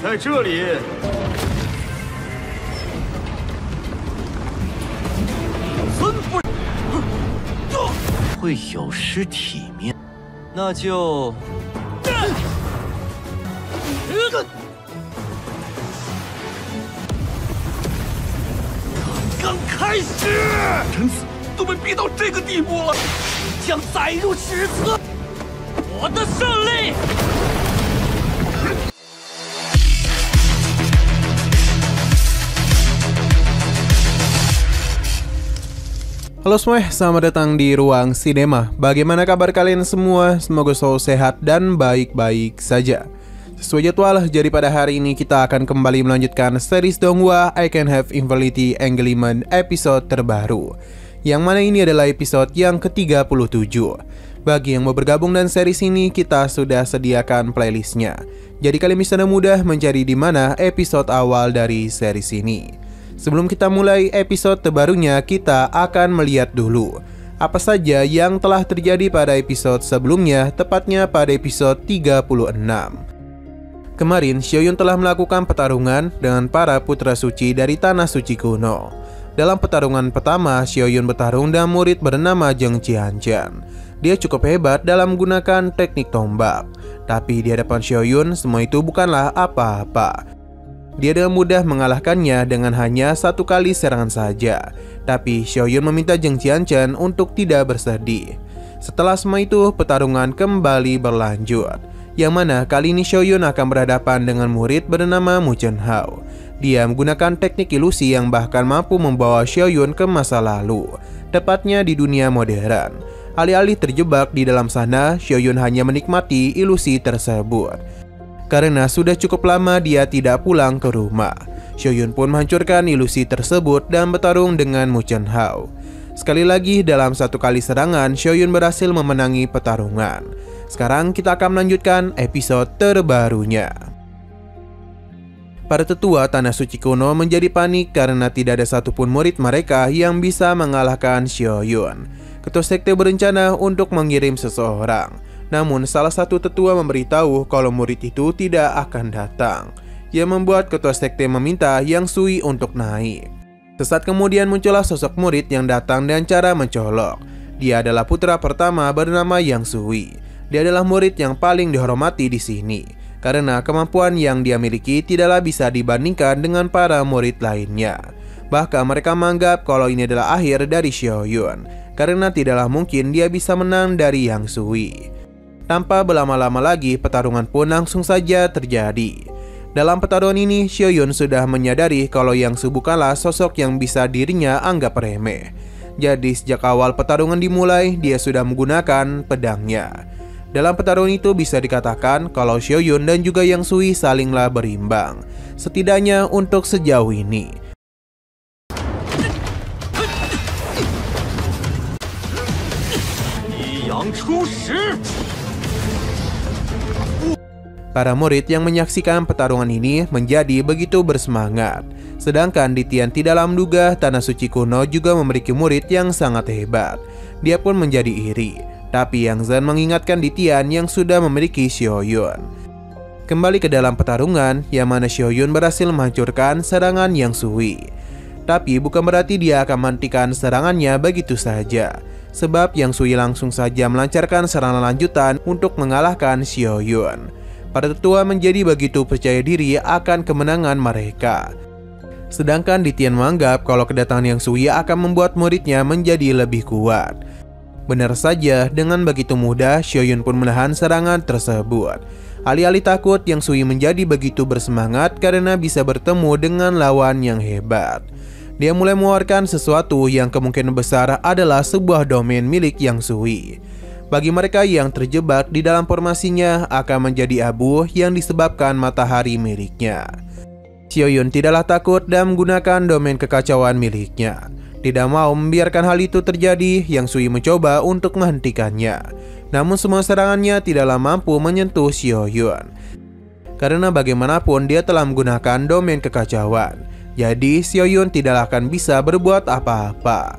在这里。孙夫人会有失体面，那就。 刚开始，臣子都被逼到这个地步了，将载入史册。我的胜利。Halo semua, selamat datang di Ruang Sinema. Bagaimana kabar kalian semua? Semoga selalu sehat dan baik-baik saja. Sesuai jadwal, jadi pada hari ini kita akan kembali melanjutkan series Donghua I Can Have Infinity Engagement episode terbaru, yang mana ini adalah episode yang ke-37. Bagi yang mau bergabung dan series ini, kita sudah sediakan playlistnya, jadi kalian bisa mudah mencari di mana episode awal dari series ini. Sebelum kita mulai episode terbarunya, kita akan melihat dulu apa saja yang telah terjadi pada episode sebelumnya, tepatnya pada episode 36. Kemarin, Xiaoyun telah melakukan pertarungan dengan para putra suci dari Tanah Suci Kuno. Dalam pertarungan pertama, Xiaoyun bertarung dengan murid bernama Zheng Qianzhan. Dia cukup hebat dalam menggunakan teknik tombak. Tapi di hadapan Xiaoyun, semua itu bukanlah apa-apa. Dia dengan mudah mengalahkannya dengan hanya satu kali serangan saja. Tapi Xiaoyun meminta Zheng Qianzhan untuk tidak bersedih. Setelah semua itu, pertarungan kembali berlanjut, yang mana kali ini Xiaoyun akan berhadapan dengan murid bernama Mu Chenhao. Dia menggunakan teknik ilusi yang bahkan mampu membawa Xiaoyun ke masa lalu, tepatnya di dunia modern. Alih-alih terjebak di dalam sana, Xiaoyun hanya menikmati ilusi tersebut. Karena sudah cukup lama dia tidak pulang ke rumah, Xiaoyun pun menghancurkan ilusi tersebut dan bertarung dengan Mu Chenhao. Sekali lagi dalam satu kali serangan, Xiaoyun berhasil memenangi pertarungan. Sekarang kita akan melanjutkan episode terbarunya. Para tetua Tanah Suci Kuno menjadi panik karena tidak ada satupun murid mereka yang bisa mengalahkan Xiaoyun. Ketua sekte berencana untuk mengirim seseorang, namun salah satu tetua memberitahu kalau murid itu tidak akan datang, yang membuat ketua sekte meminta Yang Sui untuk naik. Sesaat kemudian muncullah sosok murid yang datang dengan cara mencolok. Dia adalah putra pertama bernama Yang Sui. Dia adalah murid yang paling dihormati di sini, karena kemampuan yang dia miliki tidaklah bisa dibandingkan dengan para murid lainnya. Bahkan mereka menganggap kalau ini adalah akhir dari Xiaoyun, karena tidaklah mungkin dia bisa menang dari Yang Sui. Tanpa berlama-lama lagi, pertarungan pun langsung saja terjadi. Dalam pertarungan ini, Xiaoyun sudah menyadari kalau Yang Sui bukanlah sosok yang bisa dirinya anggap remeh. Jadi sejak awal pertarungan dimulai, dia sudah menggunakan pedangnya. Dalam pertarungan itu bisa dikatakan kalau Xiaoyun dan juga Yang Sui salinglah berimbang, setidaknya untuk sejauh ini. Para murid yang menyaksikan pertarungan ini menjadi begitu bersemangat. Sedangkan di Tian tidaklah menduga Tanah Suci Kuno juga memiliki murid yang sangat hebat. Dia pun menjadi iri. Tapi Yang Zhan mengingatkan di Tian yang sudah memiliki Xiaoyun. Kembali ke dalam pertarungan, yang mana Xiaoyun berhasil menghancurkan serangan Yang Sui. Tapi bukan berarti dia akan menghentikan serangannya begitu saja, sebab Yang Sui langsung saja melancarkan serangan lanjutan untuk mengalahkan Xiaoyun. Para tetua menjadi begitu percaya diri akan kemenangan mereka. Sedangkan di Tian menganggap kalau kedatangan Yang Sui akan membuat muridnya menjadi lebih kuat. Benar saja, dengan begitu mudah Xiaoyun pun menahan serangan tersebut. Alih-alih takut, Yang Sui menjadi begitu bersemangat karena bisa bertemu dengan lawan yang hebat. Dia mulai mengeluarkan sesuatu yang kemungkinan besar adalah sebuah domain milik Yang Sui. Bagi mereka yang terjebak di dalam formasinya akan menjadi abu yang disebabkan matahari miliknya. Xiaoyun tidaklah takut dan menggunakan domain kekacauan miliknya. Tidak mau membiarkan hal itu terjadi, Yang Sui mencoba untuk menghentikannya. Namun semua serangannya tidaklah mampu menyentuh Xiaoyun. Karena bagaimanapun dia telah menggunakan domain kekacauan. Jadi Xiaoyun tidaklah akan bisa berbuat apa-apa.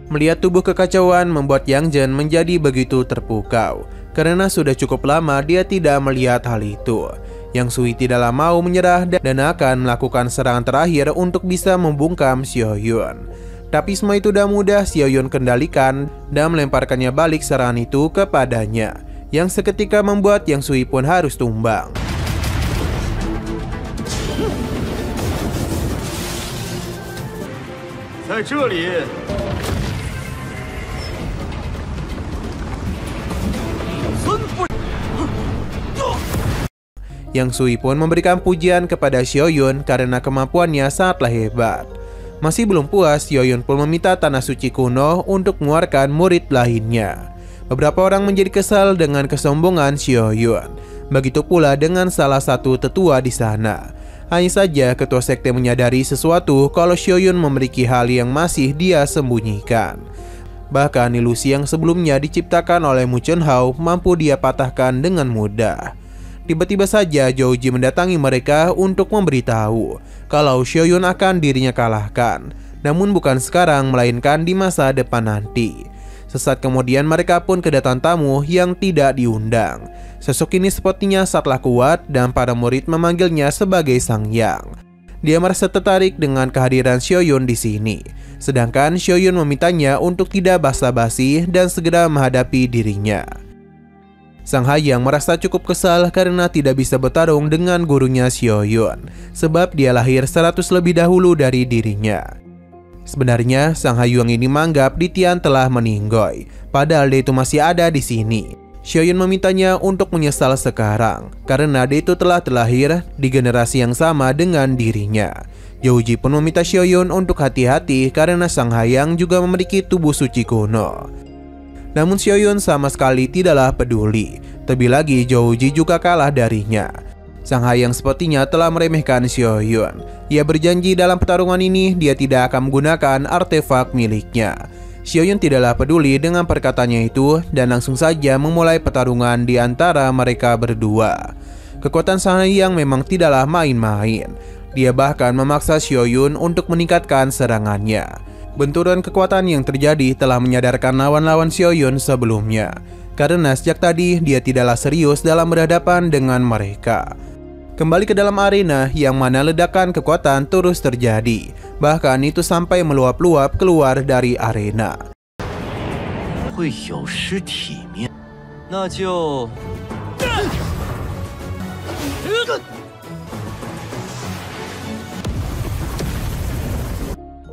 Melihat tubuh kekacauan membuat Yang Zhan menjadi begitu terpukau. Karena sudah cukup lama dia tidak melihat hal itu. Yang Sui tidaklah mau menyerah dan akan melakukan serangan terakhir untuk bisa membungkam Xiaoyun. Tapi semua itu udah mudah Xiaoyun kendalikan dan melemparkannya balik serangan itu kepadanya, yang seketika membuat Yang Sui pun harus tumbang. Yang Sui pun memberikan pujian kepada Xiaoyun karena kemampuannya sangatlah hebat. Masih belum puas, Xiaoyun pun meminta tanah suci kuno untuk mengeluarkan murid lainnya. Beberapa orang menjadi kesal dengan kesombongan Xiaoyun. Begitu pula dengan salah satu tetua di sana. Hanya saja ketua sekte menyadari sesuatu kalau Xiaoyun memiliki hal yang masih dia sembunyikan. Bahkan ilusi yang sebelumnya diciptakan oleh Mu Chunhao mampu dia patahkan dengan mudah. Tiba-tiba saja Zhou Ji mendatangi mereka untuk memberitahu kalau Xiaoyun akan dirinya kalahkan. Namun bukan sekarang, melainkan di masa depan nanti. Sesaat kemudian mereka pun kedatangan tamu yang tidak diundang. Sosok ini sepertinya sangatlah kuat dan para murid memanggilnya sebagai Sang Yang. Dia merasa tertarik dengan kehadiran Xiaoyun di sini. Sedangkan Xiaoyun memintanya untuk tidak basa-basi dan segera menghadapi dirinya. Sang Hayang merasa cukup kesal karena tidak bisa bertarung dengan gurunya Xiaoyun, sebab dia lahir 100 lebih dahulu dari dirinya. Sebenarnya Sang Hayang ini menganggap Ditian telah meninggoy, padahal dia itu masih ada di sini. Xiaoyun memintanya untuk menyesal sekarang, karena dia itu telah terlahir di generasi yang sama dengan dirinya. Zhou Ji pun meminta Xiaoyun untuk hati-hati karena Sang Hayang juga memiliki tubuh suci kuno. Namun Xiaoyun sama sekali tidaklah peduli. Terlebih lagi Zhou Ji juga kalah darinya. Sang Hayang sepertinya telah meremehkan Xiaoyun. Ia berjanji dalam pertarungan ini dia tidak akan menggunakan artefak miliknya. Xiaoyun tidaklah peduli dengan perkataannya itu dan langsung saja memulai pertarungan di antara mereka berdua. Kekuatan Sang Hayang memang tidaklah main-main. Dia bahkan memaksa Xiaoyun untuk meningkatkan serangannya. Benturan kekuatan yang terjadi telah menyadarkan lawan-lawan Xiaoyun sebelumnya, karena sejak tadi dia tidaklah serius dalam berhadapan dengan mereka. Kembali ke dalam arena yang mana ledakan kekuatan terus terjadi, bahkan itu sampai meluap-luap keluar dari arena.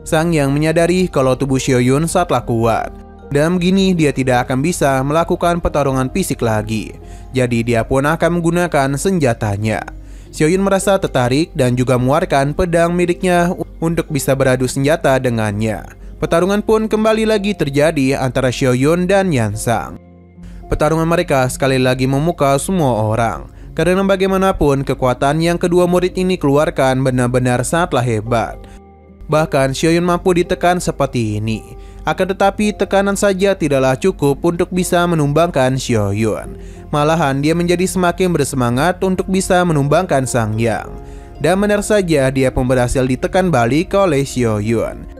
Sang Yang menyadari kalau tubuh Xiaoyun sangatlah kuat, dan begini dia tidak akan bisa melakukan pertarungan fisik lagi. Jadi dia pun akan menggunakan senjatanya. Xiaoyun merasa tertarik dan juga mengeluarkan pedang miliknya untuk bisa beradu senjata dengannya. Pertarungan pun kembali lagi terjadi antara Xiaoyun dan Yansang. Pertarungan mereka sekali lagi memukau semua orang, karena bagaimanapun kekuatan yang kedua murid ini keluarkan benar-benar sangatlah hebat. Bahkan Xiaoyun mampu ditekan seperti ini. Akan tetapi tekanan saja tidaklah cukup untuk bisa menumbangkan Xiaoyun. Malahan dia menjadi semakin bersemangat untuk bisa menumbangkan Sang Yang. Dan benar saja dia pun berhasil ditekan balik oleh Xiaoyun.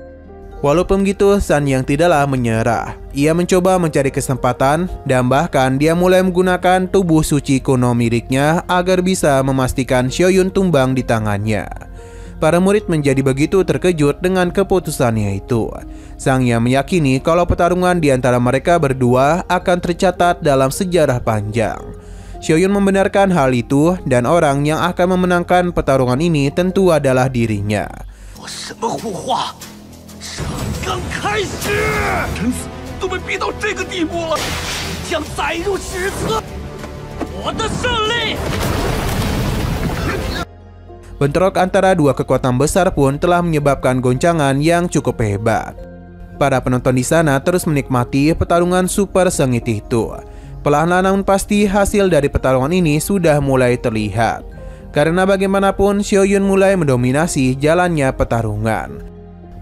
Walaupun begitu, Sang Yang tidaklah menyerah. Ia mencoba mencari kesempatan dan bahkan dia mulai menggunakan tubuh suci kuno miliknya agar bisa memastikan Xiaoyun tumbang di tangannya. Para murid menjadi begitu terkejut dengan keputusannya itu. Sang Yang meyakini kalau pertarungan di antara mereka berdua akan tercatat dalam sejarah panjang. Xiaoyun membenarkan hal itu dan orang yang akan memenangkan pertarungan ini tentu adalah dirinya. Bentrok antara dua kekuatan besar pun telah menyebabkan goncangan yang cukup hebat. Para penonton di sana terus menikmati pertarungan super sengit itu. Perlahan namun pasti hasil dari pertarungan ini sudah mulai terlihat. Karena bagaimanapun Xiaoyun mulai mendominasi jalannya pertarungan.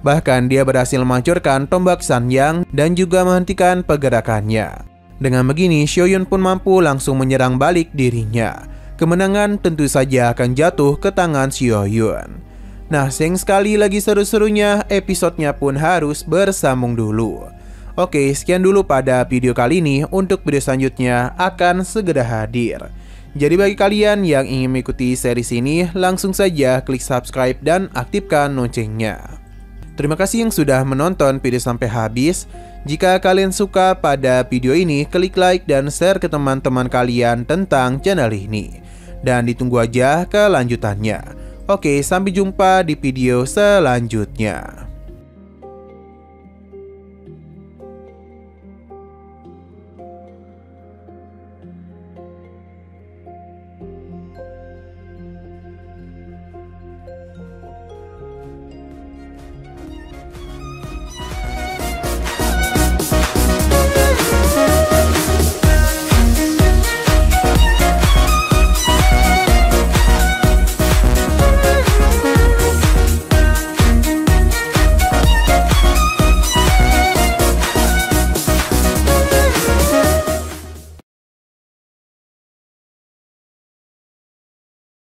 Bahkan dia berhasil menghancurkan tombak Sang Yang dan juga menghentikan pergerakannya. Dengan begini Xiaoyun pun mampu langsung menyerang balik dirinya. Kemenangan tentu saja akan jatuh ke tangan Xiaoyun. Nah, sayang sekali lagi seru-serunya, episodenya pun harus bersambung dulu. Oke, sekian dulu pada video kali ini. Untuk video selanjutnya akan segera hadir. Jadi bagi kalian yang ingin mengikuti series ini, langsung saja klik subscribe dan aktifkan loncengnya. Terima kasih yang sudah menonton video sampai habis. Jika kalian suka pada video ini, klik like dan share ke teman-teman kalian tentang channel ini. Dan ditunggu aja kelanjutannya. Oke, sampai jumpa di video selanjutnya.